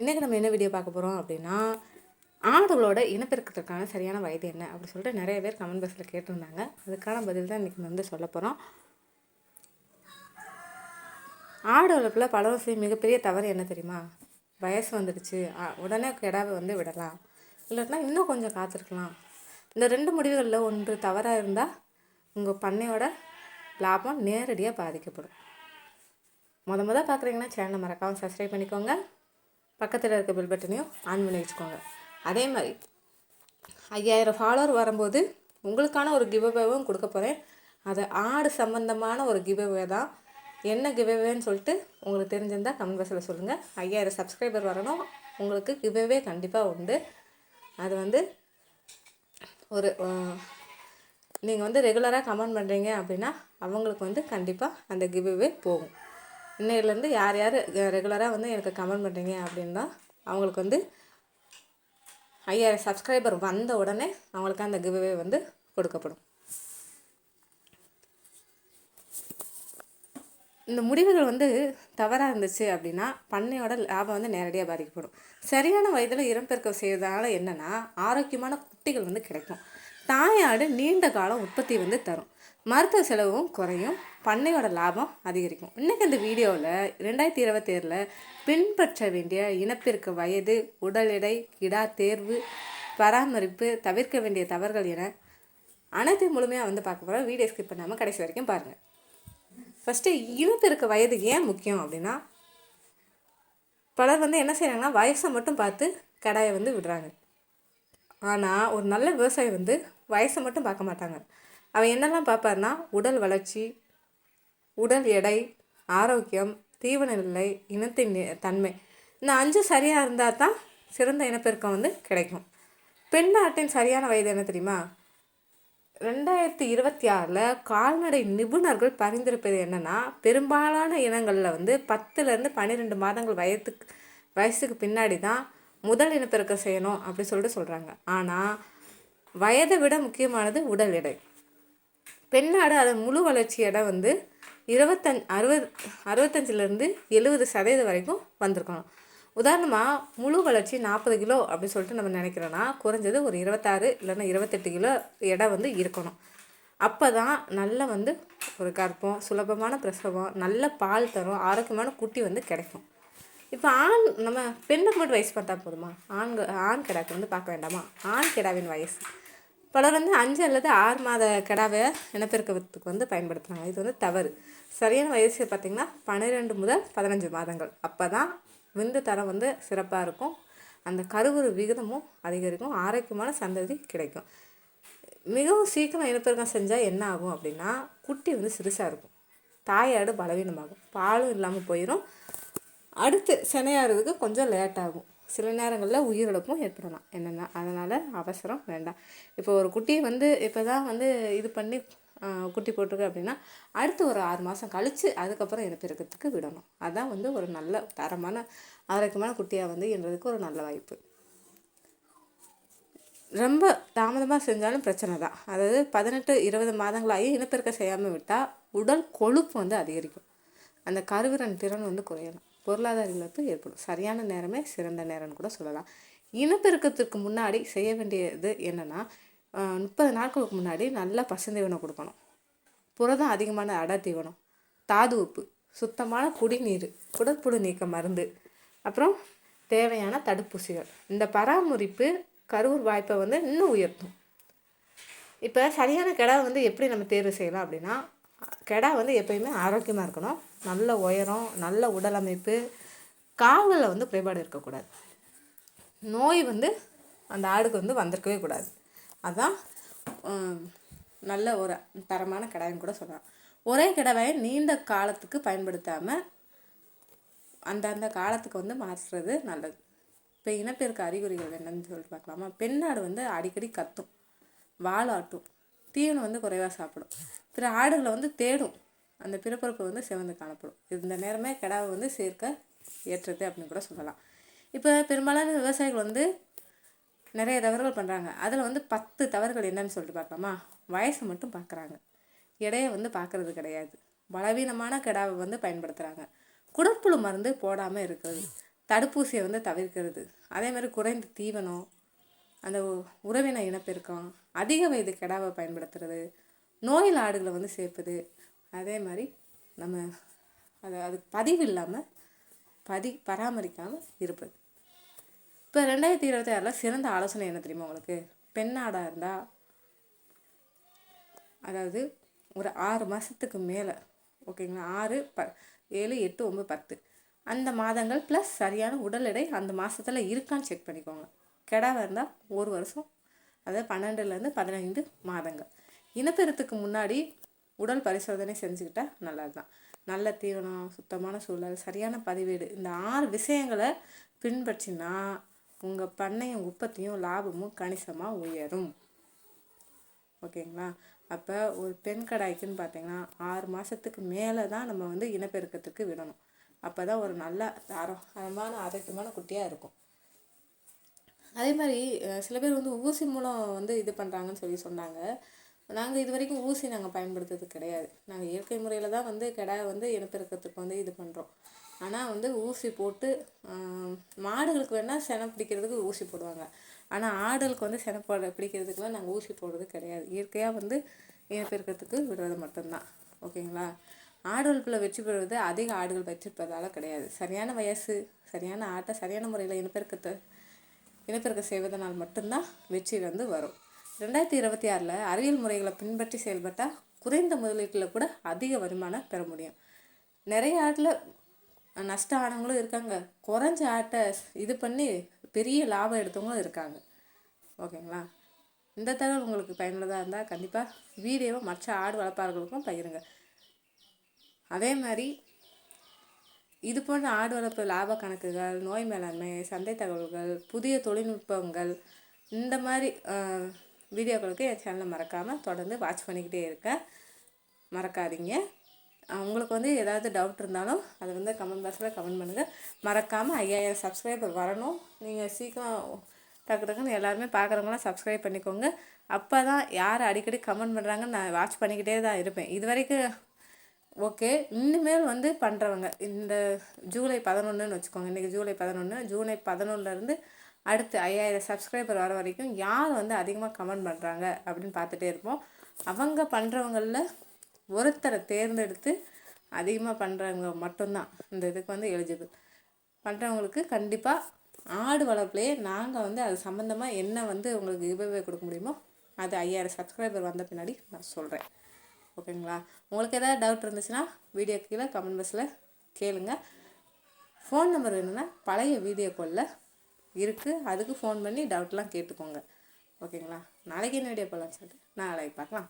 இன்றைக்கி நம்ம என்ன வீடியோ பார்க்க போகிறோம் அப்படின்னா, ஆடுகளோட இனப்பெருக்கத்திற்கான சரியான வயது என்ன அப்படி சொல்லிட்டு நிறைய பேர் கமெண்ட் பாக்ஸில் கேட்டிருந்தாங்க. அதுக்கான பதில் தான் இன்றைக்கி வந்து சொல்ல போகிறோம். ஆடு வளர்ப்பில் பலரும் செய்யும் மிகப்பெரிய தவறு என்ன தெரியுமா? வயசு வந்துடுச்சு உடனே கிடாவை வந்து விடலாம், இல்லைன்னா இன்னும் கொஞ்சம் காத்திருக்கலாம். இந்த 2 முடிவுகளில் ஒன்று தவறாக இருந்தால் உங்கள் பண்ணையோட லாபம் நேரடியாக பாதிக்கப்படும். முத பார்க்குறீங்கன்னா சேனலை மறக்காமல் சப்ஸ்கிரைப் பண்ணிக்கோங்க. பக்கத்தில் இருக்க பெல் பட்டனையும் ஆன் பண்ணி வச்சுக்கோங்க. அதே மாதிரி 5000 ஃபாலோவர் வரும்போது உங்களுக்கான ஒரு கிவ்அவேவும் கொடுக்க போகிறேன். அது ஆடு சம்மந்தமான ஒரு கிவ்அவே தான். என்ன கிவ்அவேன்னு சொல்லிட்டு உங்களுக்கு தெரிஞ்சிருந்தால் கமெண்ட் பாக்ஸில் சொல்லுங்கள். 5000 சப்ஸ்கிரைபர் வரணும், உங்களுக்கு கிவ்அவே கண்டிப்பாக உண்டு. அது வந்து ஒரு நீங்கள் வந்து ரெகுலராக கமெண்ட் பண்ணுறீங்க அப்படின்னா அவங்களுக்கு வந்து கண்டிப்பாக அந்த கிவ்அவே போகும். இன்னையிலேருந்து யார் யார் ரெகுலராக வந்து எனக்கு கமெண்ட் பண்ணுறீங்க அப்படின்னா அவங்களுக்கு வந்து 5000 சப்ஸ்கிரைபர் வந்த உடனே அவங்களுக்கு அந்த கிவ்அவே வந்து கொடுக்கப்படும். இந்த முடிவுகள் வந்து தவறாக இருந்துச்சு அப்படின்னா பண்ணையோட லாபம் வந்து நேரடியாக பாதிக்கப்படும். சரியான வயதில் இனப்பெருக்கம் செய்வதனால என்னென்னா, ஆரோக்கியமான குட்டிகள் வந்து கிடைக்கும். தாயாடு நீண்ட காலம் உற்பத்தி வந்து தரும். மருத்துவ செலவும் குறையும். பண்ணையோட லாபம் அதிகரிக்கும். இன்றைக்கி இந்த வீடியோவில் 2027 பின்பற்ற வேண்டிய இனப்பெருக்க வயது, உடல் எடை, கிடா தேர்வு, பராமரிப்பு, தவிர்க்க வேண்டிய தவறுகள் என அனைத்தையும் முழுமையாக வந்து பார்க்க போகிறோம். வீடியோ ஸ்கிப் பண்ணாமல் கடைசி வரைக்கும் பாருங்கள். ஃபஸ்ட்டு இனப்பெருக்க வயது ஏன் முக்கியம் அப்படின்னா, பலர் வந்து என்ன செய்கிறாங்கன்னா வயசை மட்டும் பார்த்து கடாயை வந்து விடுறாங்க. ஆனால் ஒரு நல்ல விவசாயி வந்து வயசை மட்டும் பார்க்க மாட்டாங்க. அவன் என்னெல்லாம் பார்ப்பார்னா, உடல் வளர்ச்சி, உடல் எடை, ஆரோக்கியம், தீவன நிலை, இனத்தின் தன்மை, இந்த 5 சரியாக இருந்தால் தான் சிறந்த இனப்பெருக்கம் வந்து கிடைக்கும். பெண் ஆட்டின் சரியான வயது என்ன தெரியுமா? 2026 கால்நடை நிபுணர்கள் பரிந்துரைப்பது என்னென்னா, பெரும்பாலான இனங்களில் வந்து 10லேருந்து 12 மாதங்கள் வயசுக்கு பின்னாடி தான் முதல் இனப்பெருக்கம் செய்யணும் அப்படி சொல்லிட்டு சொல்கிறாங்க. ஆனால் வயதை விட முக்கியமானது உடல் எடை. பெண்ணாடு அதன் முழு வளர்ச்சி எடை வந்து 65லேருந்து 70% வரைக்கும் வந்திருக்கணும். உதாரணமாக முழு வளர்ச்சி 40 கிலோ அப்படின்னு சொல்லிட்டு நம்ம நினைக்கிறோன்னா குறைஞ்சது ஒரு 26 இல்லைன்னா 28 கிலோ எடை வந்து இருக்கணும். அப்போ தான் நல்ல வந்து ஒரு கர்ப்பம், சுலபமான பிரசவம், நல்ல பால் தரும், ஆரோக்கியமான குட்டி வந்து கிடைக்கும். இப்போ நம்ம பெண்ணுக்கு மட்டும் வயசு பார்த்தா போதுமா? ஆண் கிடாக்கு வந்து பார்க்க வேண்டாமா? ஆண் கிடாவின் வயசு பலர் வந்து 5 அல்லது 6 மாத கிடாவை இனப்பெருக்கத்துக்கு வந்து பயன்படுத்துகிறாங்க. இது வந்து தவறு. சரியான வயசு பார்த்திங்கன்னா 12 முதல் 15 மாதங்கள். அப்போ தான் விந்து தரம் வந்து சிறப்பாக இருக்கும், அந்த கருவுறு விகிதமும் அதிகரிக்கும், ஆரோக்கியமான சந்ததி கிடைக்கும். மிகவும் சீக்கிரம் இனப்பெருக்கம் செஞ்சால் என்ன ஆகும் அப்படின்னா, குட்டி வந்து சிறுசாக இருக்கும், தாயாடு பலவீனமாகும், பாலும் இல்லாமல் போயிடும், அடுத்து சினையாகிறதுக்கு கொஞ்சம் லேட் ஆகும், சில நேரங்களில் உயிரிழப்பும் ஏற்படலாம். என்னென்னா அதனால் அவசரம் வேண்டாம். இப்போ ஒரு குட்டியை வந்து இப்போ தான் வந்து இது பண்ணி குட்டி போட்டிருக்கு அப்படின்னா அடுத்து ஒரு 6 மாதம் கழித்து அதுக்கப்புறம் இனப்பெருக்கத்துக்கு விடணும். அதுதான் வந்து ஒரு நல்ல தரமான ஆரோக்கியமான குட்டியாக வந்து என்றதுக்கு ஒரு நல்ல வாய்ப்பு. ரொம்ப தாமதமாக செஞ்சாலும் பிரச்சனை தான். அதாவது 18-20 மாதங்களாகி இனப்பெருக்கம் செய்யாமல் விட்டால் உடல் கொழுப்பு வந்து அதிகரிக்கும், அந்த கருவிரன் திறன் வந்து குறையலாம், பொருளாதார இழப்பு ஏற்படும். சரியான நேரமே சிறந்த நேரம்னு கூட சொல்லலாம். இனப்பெருக்கத்திற்கு முன்னாடி செய்ய வேண்டியது என்னென்னா, 30 நாட்களுக்கு முன்னாடி நல்லா பசுந்தீவனம் கொடுக்கணும், புரதம் அதிகமான அடர் தீவனம், தாது உப்பு, சுத்தமான குடிநீர், குடற்புழு நீக்க மருந்து, அப்புறம் தேவையான தடுப்பூசிகள். இந்த பராமரிப்பு கருவுர் வாய்ப்பை வந்து இன்னும் உயர்த்தும். இப்போ சரியான கிடா வந்து எப்படி நம்ம தேர்வு செய்யலாம் அப்படின்னா, கிடா வந்து எப்பயுமே ஆரோக்கியமாக இருக்கணும், நல்ல உயரம், நல்ல உடல் அமைப்பு, கால்களில் வந்து குறைபாடு இருக்கக்கூடாது, நோய் வந்து அந்த ஆடுக்கு வந்து வந்திருக்கவே கூடாது. அதுதான் நல்ல ஒரு தரமான கிடாயின்னு கூட சொல்லலாம். ஒரே கிடாவை நீண்ட காலத்துக்கு பயன்படுத்தாமல் அந்தந்த காலத்துக்கு வந்து மாற்றுறது நல்லது. இப்போ இனப்பெருக்க அறிகுறிகள் என்னன்னு சொல்லிட்டு பார்க்கலாமா? பெண்ணாடு வந்து அடிக்கடி கத்தும், வாலாட்டும், தீவனம் வந்து குறைவாக சாப்பிடும், பிற ஆடுகளை வந்து தேடும், அந்த பிறப்புறுப்பு வந்து சிவந்து காணப்படும். இந்த நேரமே கிடாவை வந்து சேர்க்க ஏற்றது அப்படின்னு கூட சொல்லலாம். இப்போ பெரும்பாலான விவசாயிகள் வந்து நிறைய தவறுகள் பண்ணுறாங்க. அதில் வந்து 10 தவறுகள் என்னன்னு சொல்லிட்டு பார்க்கலாமா? வயசை மட்டும் பார்க்குறாங்க, எடையை வந்து பார்க்குறது கிடையாது, பலவீனமான கிடாவை வந்து பயன்படுத்துகிறாங்க, குடற்புழு மருந்து போடாமல் இருக்கிறது, தடுப்பூசியை வந்து தவிர்க்கிறது, அதே மாதிரி குறைந்த தீவனம், அந்த உறவின இனப்பெருக்கம், அதிக வயது கெடாவை பயன்படுத்துறது, நோயில் ஆடுகளை வந்து சேர்ப்பது, அதே மாதிரி நம்ம அதுக்கு பதிவு இல்லாமல் பராமரிக்காமல் இருப்பது. இப்போ 2026 சிறந்த ஆலோசனை என்ன தெரியுமா உங்களுக்கு? பெண்ணாடாக இருந்தால், அதாவது ஒரு 6 மாதத்துக்கு மேலே, ஓகேங்களா, 6, 7, 8, 9, 10 அந்த மாதங்கள் ப்ளஸ் சரியான உடல் எடை அந்த மாதத்தில் இருக்கான்னு செக் பண்ணிக்கோங்க. கெடாவாக இருந்தால் 1 வருஷம், அதாவது 12லேருந்து 15 மாதங்கள். இனப்பெருக்கத்துக்கு முன்னாடி உடல் பரிசோதனை செஞ்சுக்கிட்டால் நல்லது தான். நல்ல தீவனம், சுத்தமான சூழல், சரியான பதிவேடு, இந்த 6 விஷயங்களை பின்பற்றினா உங்கள் பண்ணையும் உற்பத்தியும் லாபமும் கணிசமாக உயரும். ஓகேங்களா? அப்போ ஒரு பெண் கடாய்க்குன்னு பார்த்தீங்கன்னா 6 மாதத்துக்கு மேலே தான் நம்ம வந்து இனப்பெருக்கத்துக்கு விடணும். அப்போ தான் ஒரு நல்ல தரமான ஆரோக்கியமான குட்டியாக இருக்கும். அதே மாதிரி சில பேர் வந்து ஊசி மூலம் வந்து இது பண்ணுறாங்கன்னு சொன்னாங்க. நாங்கள் இது வரைக்கும் ஊசி நாங்கள் பயன்படுத்துறது கிடையாது. நாங்கள் இயற்கை முறையில் தான் வந்து கெடாய் வந்து இனப்பெருக்கத்துக்கு வந்து இது பண்ணுறோம். ஆனால் வந்து ஊசி போட்டு மாடுகளுக்கு வேணால் செனை பிடிக்கிறதுக்கு ஊசி போடுவாங்க. ஆனால் ஆடுகளுக்கு வந்து செனை பிடிக்கிறதுக்குலாம் நாங்கள் ஊசி போடுறது கிடையாது. இயற்கையாக வந்து இனப்பெருக்கத்துக்கு விடுறது மட்டும்தான். ஓகேங்களா? ஆடு வளர்ப்பில் வெற்றி பெறுவது அதிக ஆடுகள் வச்சிருப்பதால் கிடையாது. சரியான வயசு, சரியான ஆட்டை சரியான முறையில் இனப்பெருக்கம் செய்வதனால் மட்டும்தான் வெற்றி வந்து வரும். 2026 அறிவியல் முறைகளை பின்பற்றி செயல்பட்டால் குறைந்த முதலீட்டில் கூட அதிக வருமானம் பெற முடியும். நிறைய ஆட்டில் நஷ்டம் ஆனவங்களும் இருக்காங்க, குறைஞ்ச ஆட்டை இது பண்ணி பெரிய லாபம் எடுத்தவங்களும் இருக்காங்க. ஓகேங்களா? இந்த தகவல் உங்களுக்கு பயனுள்ளதாக இருந்தால் கண்டிப்பாக வீடியோவை மற்ற ஆடு வளர்ப்பாளர்களுக்கும் பகிருங்க. அதே மாதிரி இது போன்ற ஆடு வளர்ப்பு லாப கணக்குகள், நோய் மேலாண்மை, சந்தை தகவல்கள், புதிய தொழில்நுட்பங்கள், இந்த மாதிரி வீடியோக்களுக்கு என் சேனலை மறக்காமல் தொடர்ந்து வாட்ச் பண்ணிக்கிட்டே இருக்கேன். மறக்காதீங்க. உங்களுக்கு வந்து ஏதாவது டவுட் இருந்தாலும் அதை வந்து கமெண்ட் பாக்ஸில் கமெண்ட் பண்ணுங்கள். மறக்காமல் 5000 சப்ஸ்கிரைபர் வரணும். நீங்கள் சீக்கிரம் டக்குன்னு எல்லாருமே பார்க்குறவங்களாம் சப்ஸ்கிரைப் பண்ணிக்கோங்க. அப்போ தான் யார் அடிக்கடி கமெண்ட் பண்ணுறாங்கன்னு நான் வாட்ச் பண்ணிக்கிட்டே தான் இருப்பேன். இது வரைக்கும் ஓகே. இனிமேல் வந்து பண்ணுறவங்க இந்த ஜூலை 11ன்னு வச்சுக்கோங்க. இன்றைக்கி ஜூலை 11, ஜூலை 11லேருந்து அடுத்து 5000 சப்ஸ்கிரைபர் வர வரைக்கும் யார் வந்து அதிகமாக கமெண்ட் பண்ணுறாங்க அப்படின்னு பார்த்துட்டே இருப்போம். அவங்க பண்ணுறவங்களில் ஒருத்தரை தேர்ந்தெடுத்து அதிகமாக பண்ணுறவங்க மட்டும்தான் இந்த இதுக்கு வந்து எலிஜிபிள். பண்ணுறவங்களுக்கு கண்டிப்பாக ஆடு வளர்ப்புலையே நாங்கள் வந்து அது சம்மந்தமாக என்ன வந்து உங்களுக்கு கிவ்அவே கொடுக்க முடியுமோ அது 5000 சப்ஸ்கிரைபர் வந்த பின்னாடி நான் சொல்கிறேன். ஓகேங்களா? உங்களுக்கு ஏதாவது டவுட் இருந்துச்சுன்னா வீடியோ கீழே கமெண்ட் பாக்ஸில் கேளுங்க. ஃபோன் நம்பர் வேணும்னா பழைய வீடியோ காலில் இருக்குது, அதுக்கு ஃபோன் பண்ணி டவுட்லாம் கேட்டுக்கோங்க. ஓகேங்களா? நாளைக்கு என்ன வீடியோ போகலான்னு சொல்லிட்டு நாளைக்கு பார்க்கலாம்.